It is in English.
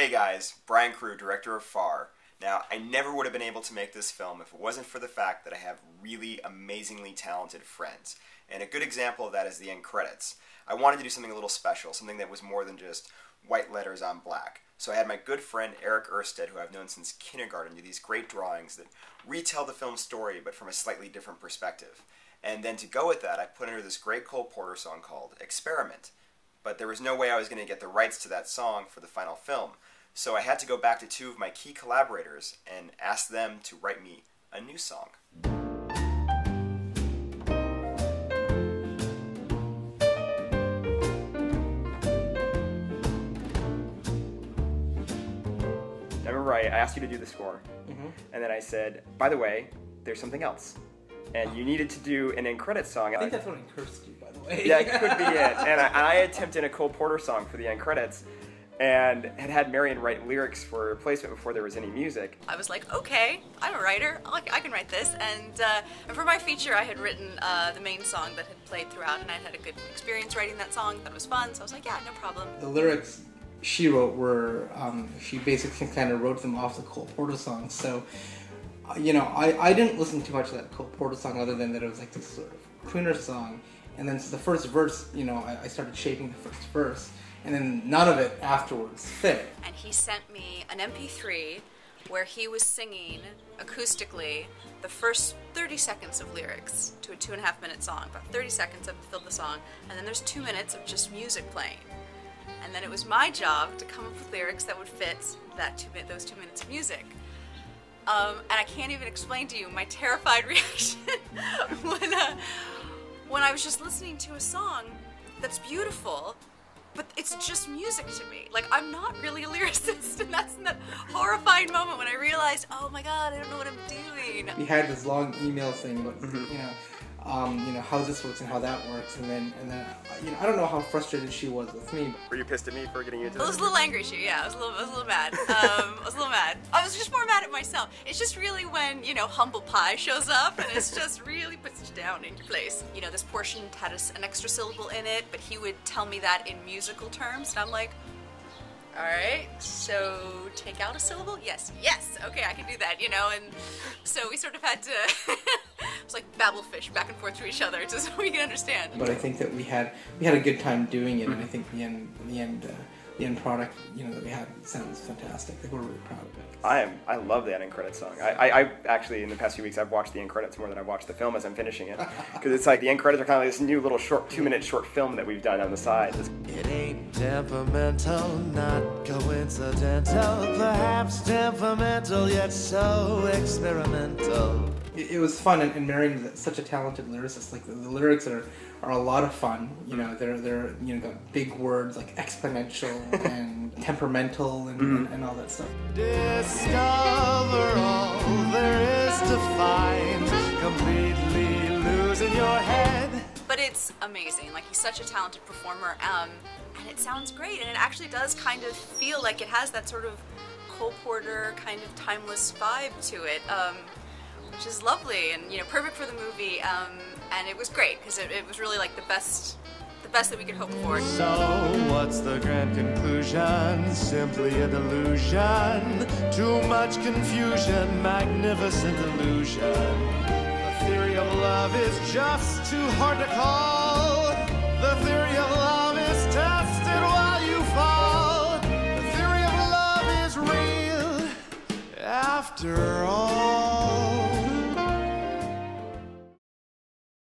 Hey guys, Brian Crewe, director of Far. Now, I never would have been able to make this film if it wasn't for the fact that I have really amazingly talented friends. And a good example of that is the end credits. I wanted to do something a little special, something that was more than just white letters on black. So I had my good friend Eric Ersted, who I've known since kindergarten, do these great drawings that retell the film's story but from a slightly different perspective. And then to go with that, I put under this great Cole Porter song called Experiment. But there was no way I was going to get the rights to that song for the final film. So I had to go back to two of my key collaborators and ask them to write me a new song. I remember I asked you to do the score, and then I said, by the way, there's something else. And you needed to do an end credits song. I think that's what I cursed you, by the way. Yeah, it could be it. And I attempted a Cole Porter song for the end credits, and had Marion write lyrics for replacement before there was any music. I was like, okay, I'm a writer, I can write this. And for my feature, I had written the main song that had played throughout, and I had a good experience writing that song. That was fun, so I was like, yeah, no problem. The lyrics she wrote were, she basically kind of wrote them off the Cole Porter song. So, you know, I didn't listen too much to that Cole Porter song other than that it was like this sort of crooner song. And then so the first verse, you know, I started shaping the first verse. And then none of it afterwards fit. And he sent me an MP3 where he was singing acoustically the first 30 seconds of lyrics to a 2.5-minute song. About 30 seconds of filled the song, and then there's 2 minutes of just music playing. And then it was my job to come up with lyrics that would fit those 2 minutes of music. And I can't even explain to you my terrified reaction when I was just listening to a song that's beautiful, but it's just music to me. Like, I'm not really a lyricist, and that's that horrifying moment when I realized, oh my god, I don't know what I'm doing. We had this long email thing about, you know, how this works and how that works, and then, you know, I don't know how frustrated she was with me. Were you pissed at me for getting you into this? I was a little angry, yeah. I was a little mad. I was a little mad. I was just more mad at myself. It's just really when, you know, humble pie shows up and it's just really puts you down in your place. You know, this portion had an extra syllable in it, but he would tell me that in musical terms, and I'm like, alright, so take out a syllable? Yes, okay, I can do that, you know, and so we sort of had to, it was like babblefish back and forth to each other just so we can understand. But I think that we had a good time doing it, and I think the end product, you know, that we had sounds fantastic. I think we're really proud of it. I love that end credits song. I actually, in the past few weeks, I've watched the end credits more than I've watched the film as I'm finishing it. Because it's like the end credits are kind of like this new little short, 2-minute short film that we've done on the side. It ain't temperamental, not coincidental, perhaps temperamental, yet so experimental. It was fun, and Marion is such a talented lyricist. Like the lyrics are a lot of fun. You know, they're you know, got big words like exponential and temperamental and all that stuff. Discover all there is to find, completely losing your head. But it's amazing. Like, he's such a talented performer, and it sounds great, and it actually does kind of feel like it has that sort of Cole Porter kind of timeless vibe to it. Which is lovely and, you know, perfect for the movie, and it was great because it was really like the best that we could hope for. So what's the grand conclusion? Simply a delusion, too much confusion, magnificent illusion. The theory of love is just too hard to call. The theory of love is tested while you fall. The theory of love is real after all.